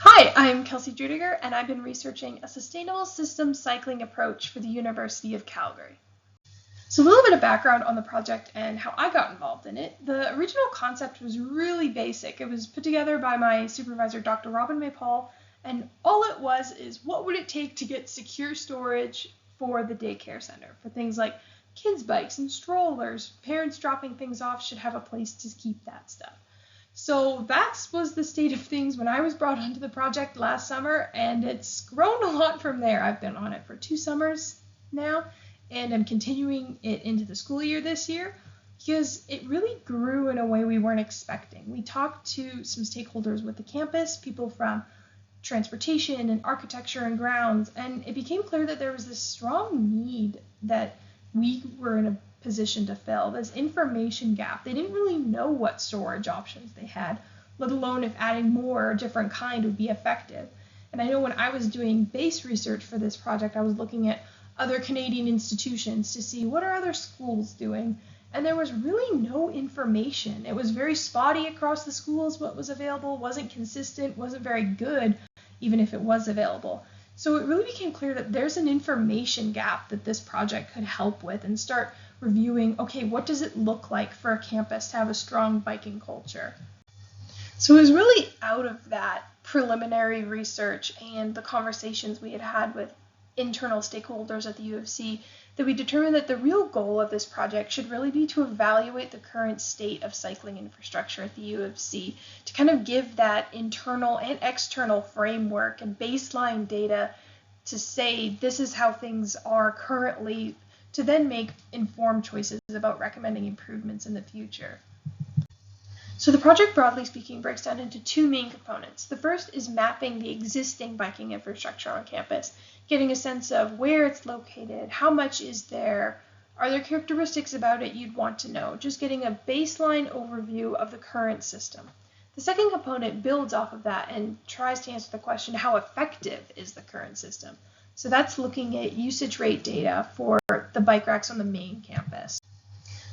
Hi, I'm Kelsey Driediger, and I've been researching a sustainable systems cycling approach for the University of Calgary. So a little bit of background on the project and how I got involved in it. The original concept was really basic. It was put together by my supervisor, Dr. Robyn Mae Paul, and all it was is what would it take to get secure storage for the daycare center, for things like kids' bikes and strollers. Parents dropping things off should have a place to keep that stuff. So that was the state of things when I was brought onto the project last summer, and it's grown a lot from there. I've been on it for 2 summers now, and I'm continuing it into the school year this year because it really grew in a way we weren't expecting. We talked to some stakeholders with the campus, people from transportation and architecture and grounds, and it became clear that there was this strong need that we were in a position to fill, this information gap. They didn't really know what storage options they had, let alone if adding more or different kind would be effective. And I know when I was doing base research for this project, I was looking at other Canadian institutions to see what are other schools doing, and there was really no information. It was very spotty across the schools. What was available wasn't consistent, wasn't very good, even if it was available. So it really became clear that there's an information gap that this project could help with and start reviewing, okay, what does it look like for a campus to have a strong biking culture? So it was really out of that preliminary research and the conversations we had had with internal stakeholders at the U of C that we determined that the real goal of this project should really be to evaluate the current state of cycling infrastructure at the U of C, to kind of give that internal and external framework and baseline data to say this is how things are currently, to then make informed choices about recommending improvements in the future. So the project, broadly speaking, breaks down into 2 main components. The first is mapping the existing biking infrastructure on campus, getting a sense of where it's located, how much is there, are there characteristics about it you'd want to know, just getting a baseline overview of the current system. The second component builds off of that and tries to answer the question, how effective is the current system? So that's looking at usage rate data for the bike racks on the main campus.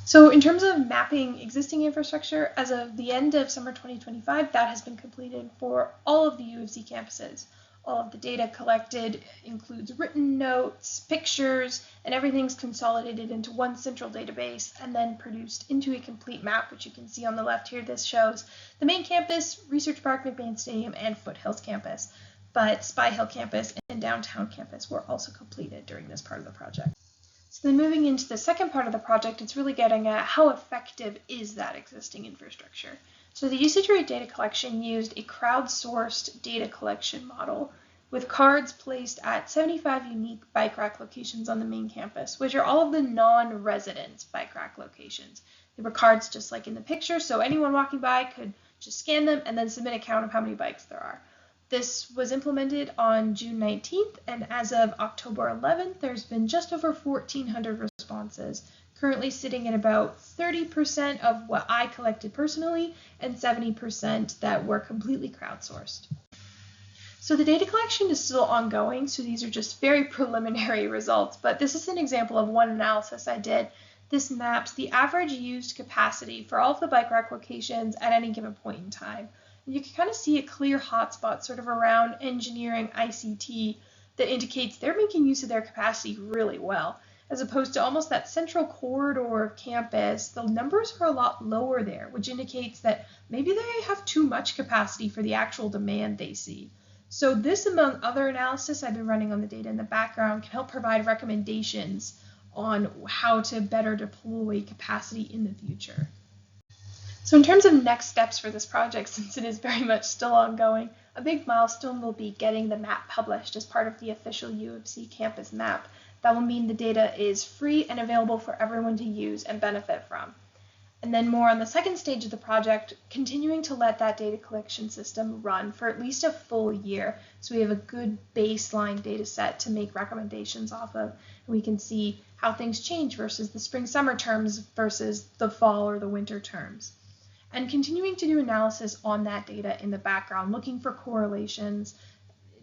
So in terms of mapping existing infrastructure, as of the end of summer 2025, that has been completed for all of the U of C campuses. All of the data collected includes written notes, pictures, and everything's consolidated into one central database and then produced into a complete map, which you can see on the left here. This shows the main campus, Research Park, McMahon Stadium, and Foothills campus. But Spy Hill campus and downtown campus were also completed during this part of the project. So then moving into the second part of the project, it's really getting at how effective is that existing infrastructure. So the usage rate data collection used a crowdsourced data collection model with cards placed at 75 unique bike rack locations on the main campus, which are all of the non-resident bike rack locations. They were cards just like in the picture, so anyone walking by could just scan them and then submit a count of how many bikes there are. This was implemented on June 19th, and as of October 11th, there's been just over 1,400 responses, currently sitting at about 30% of what I collected personally and 70% that were completely crowdsourced. So the data collection is still ongoing, so these are just very preliminary results, but this is an example of one analysis I did. This maps the average used capacity for all of the bike rack locations at any given point in time. You can kind of see a clear hotspot sort of around engineering ICT that indicates they're making use of their capacity really well. As opposed to almost that central corridor of campus, the numbers are a lot lower there, which indicates that maybe they have too much capacity for the actual demand they see. So this, among other analysis I've been running on the data in the background, can help provide recommendations on how to better deploy capacity in the future. So in terms of next steps for this project, since it is very much still ongoing, a big milestone will be getting the map published as part of the official U of C campus map. That will mean the data is free and available for everyone to use and benefit from. And then more on the second stage of the project, continuing to let that data collection system run for at least a full year, so we have a good baseline data set to make recommendations off of, and we can see how things change versus the spring-summer terms versus the fall or the winter terms. And continuing to do analysis on that data in the background, looking for correlations,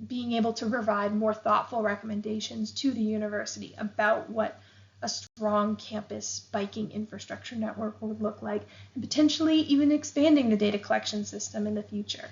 being able to provide more thoughtful recommendations to the university about what a strong campus biking infrastructure network would look like, and potentially even expanding the data collection system in the future.